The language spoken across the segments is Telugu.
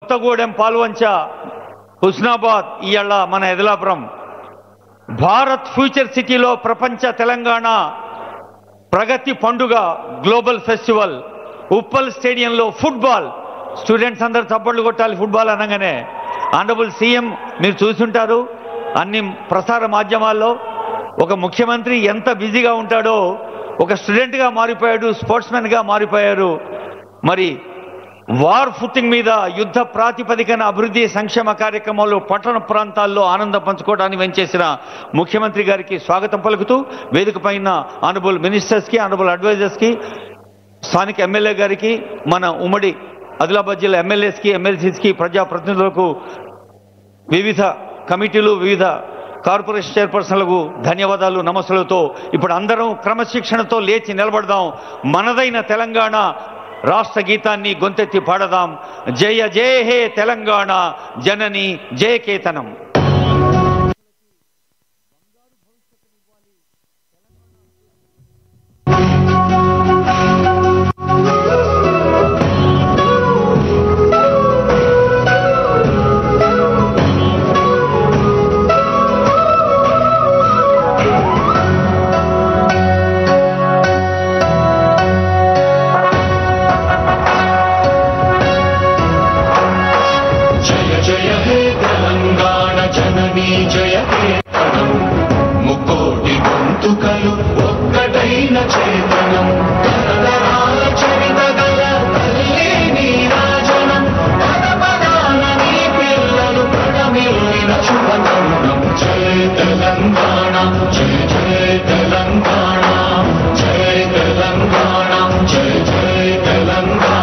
కొత్తగూడెం, పాల్వంచ, హుస్నాబాద్, ఇయ్యాల మన ఎదలాపురం. భారత్ ఫ్యూచర్ సిటీలో ప్రపంచ తెలంగాణ ప్రగతి పండుగ గ్లోబల్ ఫెస్టివల్. ఉప్పల్ స్టేడియంలో ఫుట్బాల్. స్టూడెంట్స్ అందరూ చప్పట్లు కొట్టాలి ఫుట్బాల్ అనగానే. ఆనరబుల్ సీఎం మీరు చూసుంటారు అన్ని ప్రసార మాధ్యమాల్లో. ఒక ముఖ్యమంత్రి ఎంత బిజీగా ఉంటాడో ఒక స్టూడెంట్గా మారిపోయాడు, స్పోర్ట్స్మెన్గా మారిపోయారు. మరి వార్ ఫుటింగ్ మీద యుద్ధ ప్రాతిపదికన అభివృద్ధి సంక్షేమ కార్యక్రమాల్లో పట్టణ ప్రాంతాల్లో ఆనందం పంచుకోవడానికి వెంచేసిన ముఖ్యమంత్రి గారికి స్వాగతం పలుకుతూ వేదిక పైన ఆనరబుల్ మినిస్టర్స్కి, ఆనరబుల్ అడ్వైజర్స్కి, స్థానిక ఎమ్మెల్యే గారికి, మన ఉమ్మడి ఆదిలాబాద్ జిల్లా ఎమ్మెల్యేస్కి, ఎమ్మెల్సీస్కి, ప్రజాప్రతినిధులకు, వివిధ కమిటీలు, వివిధ కార్పొరేషన్ చైర్పర్సన్లకు ధన్యవాదాలు, నమస్సులతో ఇప్పుడు అందరం క్రమశిక్షణతో లేచి నిలబడదాం. మనదైన తెలంగాణ రాష్ట్ర గీతాన్ని గొంతెత్తి పాడదాం. జయ జయ హే తెలంగాణ జనని జయకేతనం. ముకోటి గొంతుకలు ఒక్కటైన చేతనం, తరతరాల చరిత గల తల్లి నీరాజనం, పద పదాన నీ పిల్లలు ప్రణమిల్లిన శుభతరుణం. జయ తెలంగాణ, జయ జయ తెలంగాణ, జయ తెలంగాణ, జయ జయ తెలంగాణ.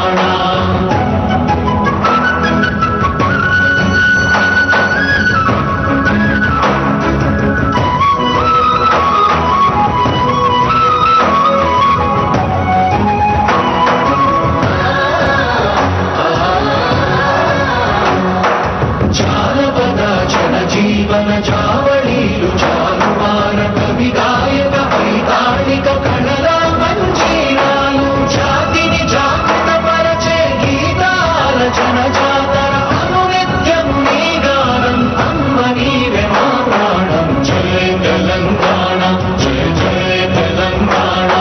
జీవన జావళీలు చాలువార కవి గాయక వైతాళిక కళల మంజీరాలు, జాతిని జాగృత పరచే గీతాల జనజాతర అనునిత్యం నీ గానం, అమ్మ నీవే మా ప్రాణం. జయ తెలంగాణ, జయ జయ తెలంగాణ,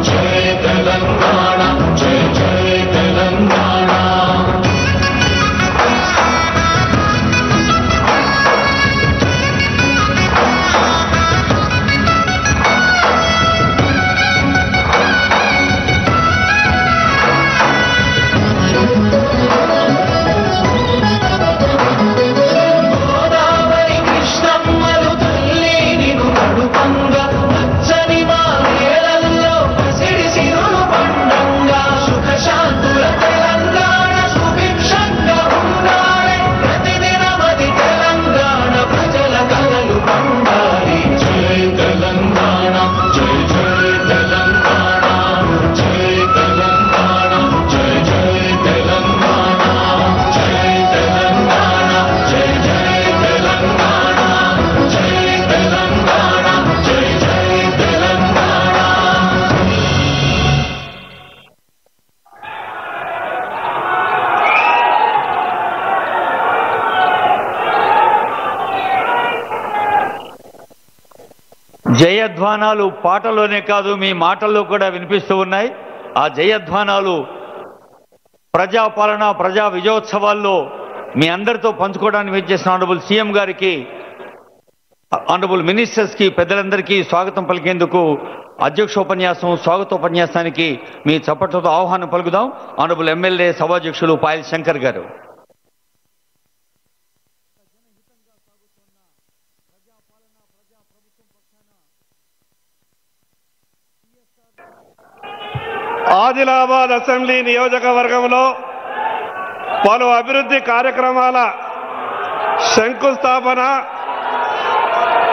జయ తెలంగాణ, జయ జయ తెలంగాణ. జయధ్వానాలు పాటలోనే కాదు మీ మాటల్లో కూడా వినిపిస్తూ ఉన్నాయి. ఆ జయధ్వానాలు ప్రజాపాలన, ప్రజా విజయోత్సవాల్లో మీ అందరితో పంచుకోవడానికి వెచ్చేసిన ఆనరబుల్ సీఎం గారికి, ఆనరబుల్ మినిస్టర్స్కి, పెద్దలందరికీ స్వాగతం పలికేందుకు అధ్యక్షోపన్యాసం, స్వాగతోపన్యాసానికి మీ చప్పట్లతో ఆహ్వానం పలుకుదాం. ఆనరబుల్ ఎమ్మెల్యే సభాధ్యక్షులు పాయల్ శంకర్ గారు. ఆదిలాబాద్ అసెంబ్లీ నియోజకవర్గంలో పలు అభివృద్ధి కార్యక్రమాల శంకుస్థాపన,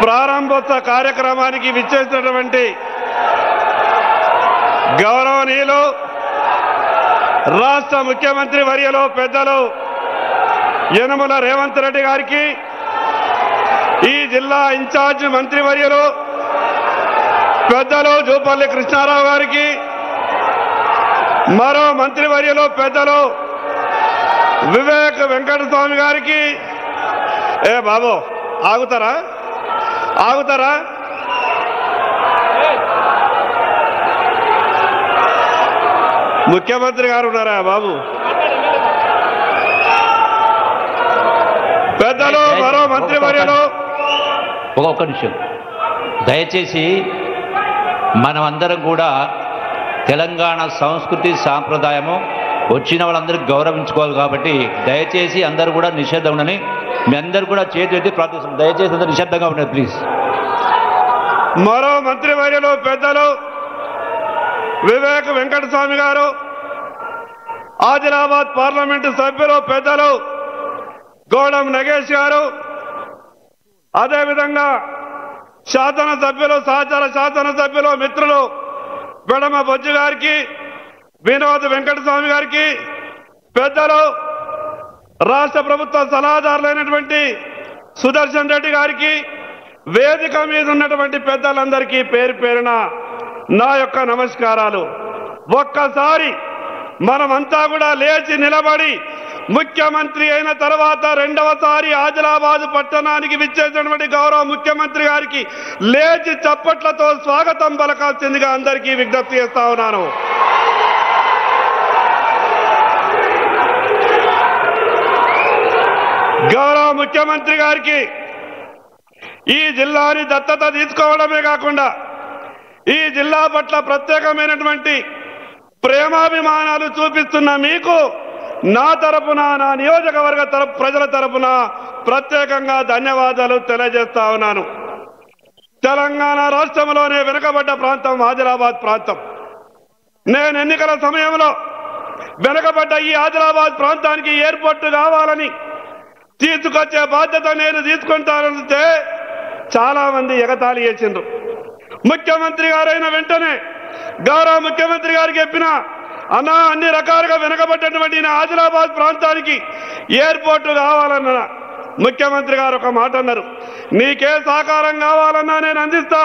ప్రారంభోత్సవ కార్యక్రమానికి విచ్చేసినటువంటి గౌరవనీయులు రాష్ట్ర ముఖ్యమంత్రి వర్యులు పెద్దలు యనమల రేవంత్ రెడ్డి గారికి, ఈ జిల్లా ఇన్ఛార్జ్ మంత్రివర్యులు పెద్దలు జూపల్లి కృష్ణారావు గారికి, మరో మంత్రివర్యులు పెద్దలు వివేక్ వెంకటస్వామి గారికి ఏ బాబు ఆగుతారా ఆగుతారా ముఖ్యమంత్రి గారు ఉన్నారా బాబు పెద్దలు మరో మంత్రివర్యులు ఒక్క నిమిషం దయచేసి మనమందరం కూడా తెలంగాణ సంస్కృతి సాంప్రదాయము వచ్చిన వాళ్ళందరికీ గౌరవించుకోవాలి కాబట్టి దయచేసి అందరూ కూడా నిషేధం ఉండని మీ అందరూ కూడా చేతి ఎత్తి ప్రార్థిస్తున్నాం దయచేసి అందరూ నిశ్శబ్దంగా ఉండదు ప్లీజ్ మరో మంత్రివర్యులు పెద్దలు వివేక్ వెంకటస్వామి గారు ఆదిలాబాద్ పార్లమెంటు సభ్యులు పెద్దలు గోడం నగేష్ గారు అదేవిధంగా శాసనసభ్యులు సహచర శాసనసభ్యులు మిత్రులు బెడమ బొజ్జు గారికి వినోద్ వెంకటస్వామి గారికి పెద్దలు రాష్ట్ర ప్రభుత్వ సలహాదారులైనటువంటి సుదర్శన్ రెడ్డి గారికి వేదిక మీద ఉన్నటువంటి పెద్దలందరికీ పేరు పేరున నా యొక్క నమస్కారాలు ఒక్కసారి మనమంతా కూడా లేచి నిలబడి ముఖ్యమంత్రి అయిన తర్వాత రెండవసారి ఆదిలాబాద్ పట్టణానికి విచ్చేసినటువంటి గౌరవ ముఖ్యమంత్రి గారికి లేచి చప్పట్లతో స్వాగతం పలకాల్సిందిగా అందరికీ విజ్ఞప్తి చేస్తా ఉన్నాను గౌరవ ముఖ్యమంత్రి గారికి ఈ జిల్లాని దత్తత తీసుకోవడమే కాకుండా ఈ జిల్లా పట్ల ప్రత్యేకమైనటువంటి ప్రేమాభిమానాలు చూపిస్తున్న మీకు నా తరపున నా నియోజకవర్గ ప్రజల తరపున ప్రత్యేకంగా ధన్యవాదాలు తెలియజేస్తా ఉన్నాను తెలంగాణ రాష్ట్రంలోనే వెనుకబడ్డ ప్రాంతం ఆదిలాబాద్ ప్రాంతం నేను ఎన్నికల సమయంలో వెనుకబడ్డ ఈ ఆదిలాబాద్ ప్రాంతానికి ఎయిర్పోర్ట్ కావాలని తీసుకొచ్చే బాధ్యత నేను తీసుకుంటానంటే చాలా మంది ఎగతాళి చేసిండ్రు ముఖ్యమంత్రి గారైన వెంటనే గౌరవ ముఖ్యమంత్రి గారికి చెప్పిన అన్నా అన్ని రకాలుగా వెనకబడ్డటువంటి ఆదిలాబాద్ ప్రాంతానికి ఎయిర్పోర్ట్ కావాలన్నా ముఖ్యమంత్రి గారు ఒక మాట అన్నారు నీకే సహకారం కావాలన్నా నేను అందిస్తా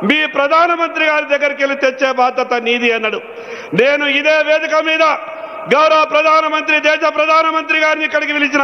మీ ప్రధానమంత్రి గారి దగ్గరికి వెళ్ళి తెచ్చే బాధ్యత నీది అన్నాడు నేను ఇదే వేదిక మీద గౌరవ ప్రధానమంత్రి దేశ ప్రధానమంత్రి గారిని ఇక్కడికి పిలిచిన